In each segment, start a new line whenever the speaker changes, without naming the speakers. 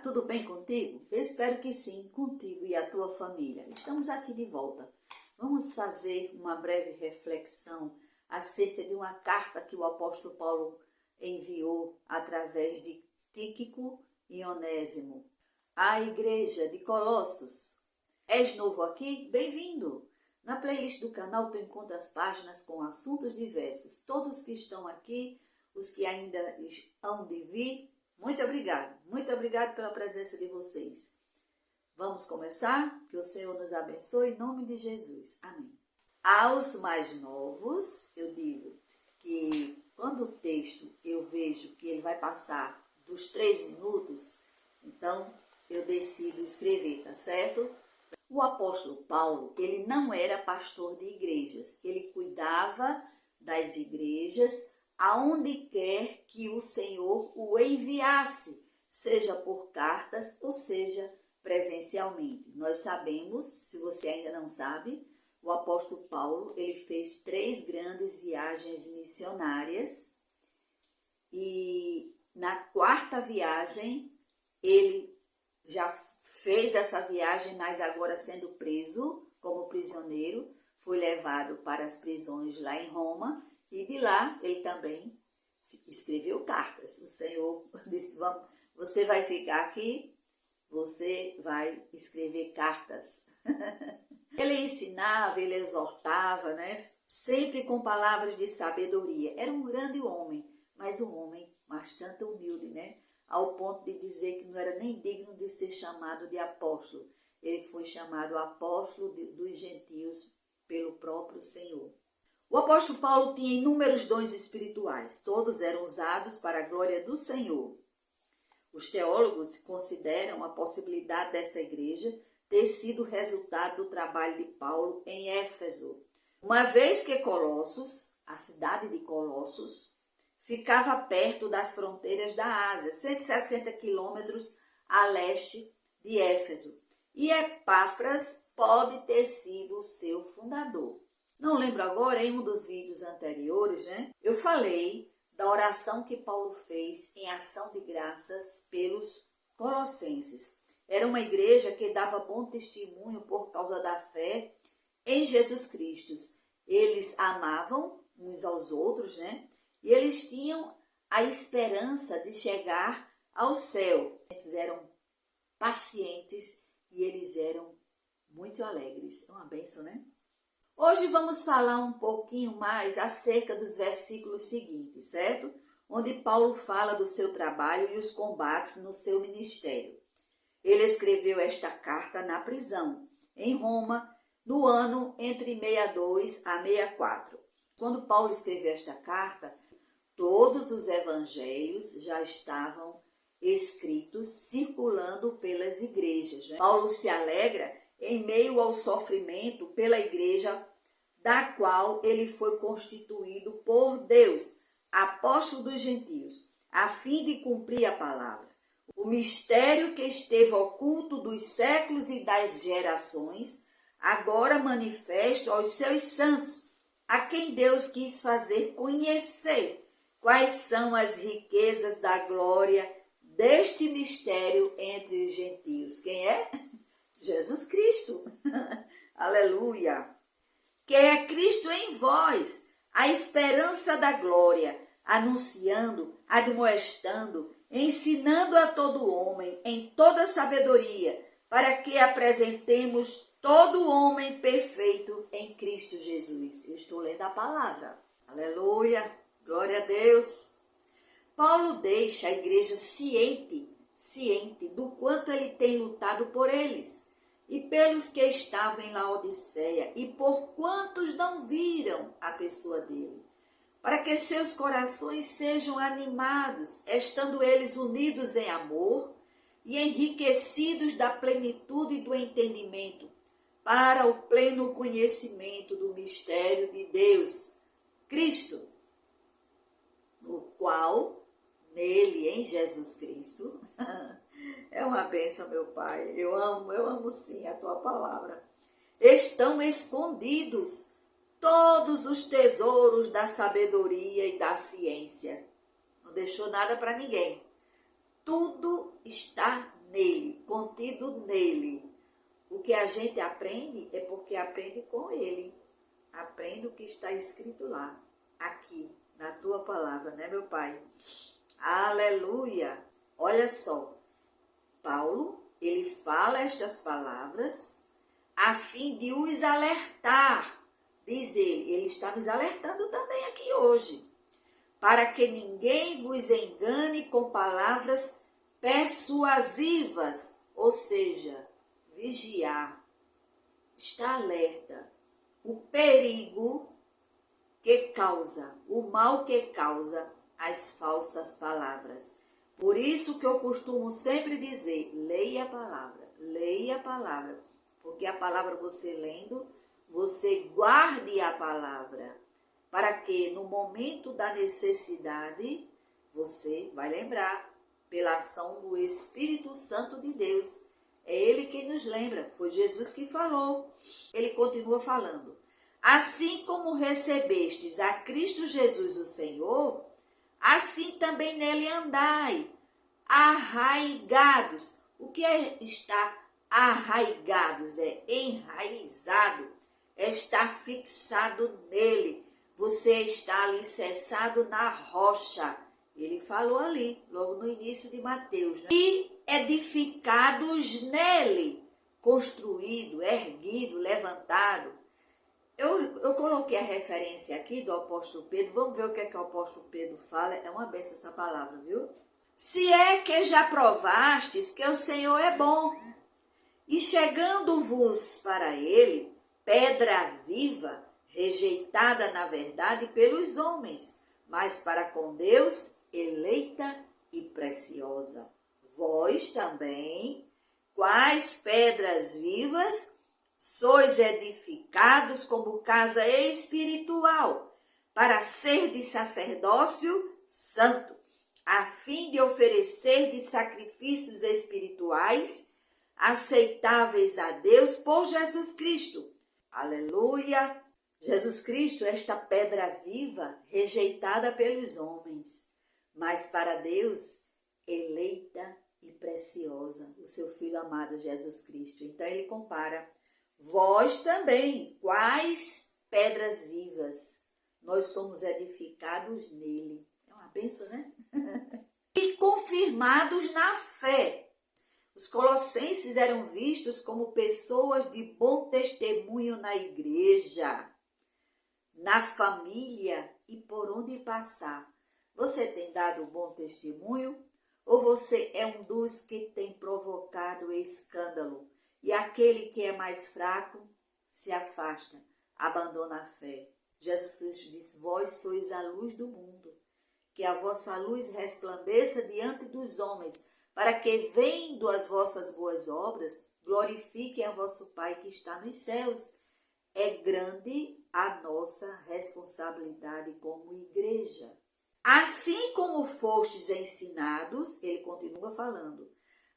tudo bem contigo? Eu espero que sim, contigo e a tua família. Estamos aqui de volta. Vamos fazer uma breve reflexão acerca de uma carta que o apóstolo Paulo enviou através de Tíquico e Onésimo à igreja de Colossos. És novo aqui? Bem-vindo! Na playlist do canal tu encontras páginas com assuntos diversos. Todos que estão aqui, os que ainda hão de vir, muito obrigado pela presença de vocês. Vamos começar? Que o Senhor nos abençoe em nome de Jesus. Amém. Aos mais novos, eu digo que quando o texto eu vejo que ele vai passar dos 3 minutos, então eu decido escrever, tá certo? O apóstolo Paulo, ele não era pastor de igrejas, ele cuidava das igrejas aonde quer que o Senhor o enviasse, seja por cartas ou seja presencialmente. Nós sabemos, se você ainda não sabe, o apóstolo Paulo, ele fez 3 grandes viagens missionárias e na 4ª viagem ele já fez essa viagem, mas agora sendo preso como prisioneiro, foi levado para as prisões lá em Roma e de lá ele também escreveu cartas. O Senhor disse, você vai ficar aqui, você vai escrever cartas. Ele ensinava, ele exortava, né? Sempre com palavras de sabedoria. Era um grande homem, mas um homem bastante humilde, né? Ao ponto de dizer que não era nem digno de ser chamado de apóstolo. Ele foi chamado apóstolo dos gentios pelo próprio Senhor. O apóstolo Paulo tinha inúmeros dons espirituais, todos eram usados para a glória do Senhor. Os teólogos consideram a possibilidade dessa igreja ter sido resultado do trabalho de Paulo em Éfeso, uma vez que Colossos, a cidade de Colossos, ficava perto das fronteiras da Ásia, 160 quilômetros a leste de Éfeso, e Epáfras pode ter sido o seu fundador. Não lembro agora, em um dos vídeos anteriores, né? Eu falei da oração que Paulo fez em ação de graças pelos colossenses. Era uma igreja que dava bom testemunho por causa da fé em Jesus Cristo. Eles amavam uns aos outros, né? E eles tinham a esperança de chegar ao céu. Eles eram pacientes e eles eram muito alegres. É uma bênção, né? Hoje vamos falar um pouquinho mais acerca dos versículos seguintes, certo? Onde Paulo fala do seu trabalho e os combates no seu ministério. Ele escreveu esta carta na prisão, em Roma, no ano entre 62 a 64. Quando Paulo escreveu esta carta, todos os evangelhos já estavam escritos, circulando pelas igrejas, né? Paulo se alegra em meio ao sofrimento pela igreja, da qual ele foi constituído por Deus, apóstolo dos gentios, a fim de cumprir a palavra. O mistério que esteve oculto dos séculos e das gerações, agora manifesto aos seus santos, a quem Deus quis fazer conhecer quais são as riquezas da glória deste mistério entre os gentios. Quem é? Jesus Cristo. Aleluia. Que é Cristo em vós, a esperança da glória, anunciando, admoestando, ensinando a todo homem em toda sabedoria, para que apresentemos todo homem perfeito em Cristo Jesus. Eu estou lendo a palavra. Aleluia. Glória a Deus. Paulo deixa a igreja ciente do quanto ele tem lutado por eles e pelos que estavam em Laodiceia e por quantos não viram a pessoa dele, para que seus corações sejam animados, estando eles unidos em amor e enriquecidos da plenitude do entendimento, para o pleno conhecimento do mistério de Deus, Cristo, no qual, nele, em Jesus Cristo, é uma bênção, meu Pai, eu amo sim a Tua palavra, estão escondidos todos os tesouros da sabedoria e da ciência. Não deixou nada para ninguém. Tudo está nele. construído nele. O que a gente aprende é porque aprende com ele. Aprende o que está escrito lá, aqui, na tua palavra, né, meu Pai? Aleluia! Olha só, Paulo, ele fala estas palavras a fim de os alertar, diz ele está nos alertando também aqui hoje, para que ninguém vos engane com palavras persuasivas, ou seja, vigiar, estar alerta, o perigo que causa, o mal que causa as falsas palavras. Por isso que eu costumo sempre dizer, leia a palavra, porque a palavra você lendo, você guarde a palavra, para que no momento da necessidade, você vai lembrar, pela ação do Espírito Santo de Deus. É Ele quem nos lembra, foi Jesus que falou. Ele continua falando. Assim como recebestes a Cristo Jesus o Senhor, assim também nele andai, arraigados. O que é estar arraigados? É enraizado, é estar fixado nele. Você está alicerçado na rocha. Ele falou ali, logo no início de Mateus, né? E edificados nele, construído, erguido, levantado. Eu coloquei a referência aqui do apóstolo Pedro. Vamos ver o que é que o apóstolo Pedro fala. É uma benção essa palavra, viu? Se é que já provastes que o Senhor é bom, e chegando-vos para ele, pedra viva, rejeitada na verdade pelos homens, mas para com Deus, eleita e preciosa. Vós também, quais pedras vivas, sois edificados como casa espiritual, para ser de sacerdócio santo, a fim de oferecer de sacrifícios espirituais, aceitáveis a Deus por Jesus Cristo. Aleluia! Jesus Cristo, esta pedra viva, rejeitada pelos homens, mas para Deus, eleita e preciosa, o seu Filho amado Jesus Cristo. Então ele compara, vós também, quais pedras vivas, nós somos edificados nele. É uma bênção, né? E confirmados na fé. Os colossenses eram vistos como pessoas de bom testemunho na igreja, na família e por onde passar. Você tem dado bom testemunho ou você é um dos que tem provocado escândalo e aquele que é mais fraco se afasta, abandona a fé? Jesus Cristo diz, vós sois a luz do mundo, que a vossa luz resplandeça diante dos homens, para que, vendo as vossas boas obras, glorifiquem a vosso Pai que está nos céus. É grande a nossa responsabilidade como igreja. Assim como fostes ensinados, ele continua falando,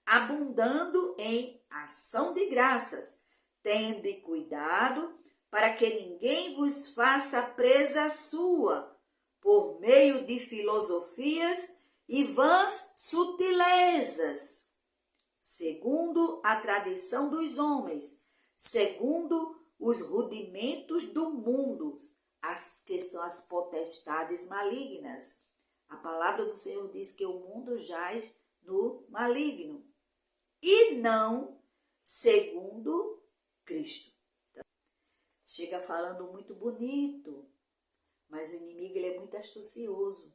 abundando em ação de graças, tende cuidado para que ninguém vos faça presa sua, por meio de filosofias e vãs sutilezas, segundo a tradição dos homens, segundo os rudimentos do mundo, que são as potestades malignas. A palavra do Senhor diz que o mundo jaz no maligno, e não segundo Cristo. Então, chega falando muito bonito, mas o inimigo ele é muito astucioso.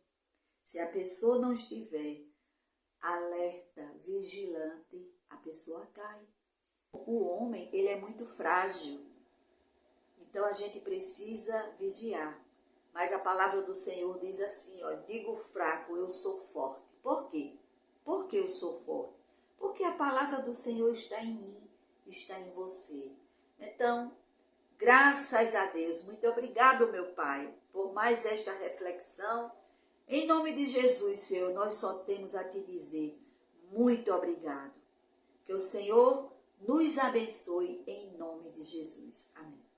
Se a pessoa não estiver alerta, vigilante, a pessoa cai. O homem, ele é muito frágil. Então a gente precisa vigiar. Mas a palavra do Senhor diz assim, ó, digo fraco, eu sou forte. Por quê? Por que eu sou forte? Porque a palavra do Senhor está em mim, está em você. Então, graças a Deus, muito obrigado, meu Pai, por mais esta reflexão. Em nome de Jesus, Senhor, nós só temos a te dizer muito obrigado. Que o Senhor nos abençoe em nome de Jesus. Amém.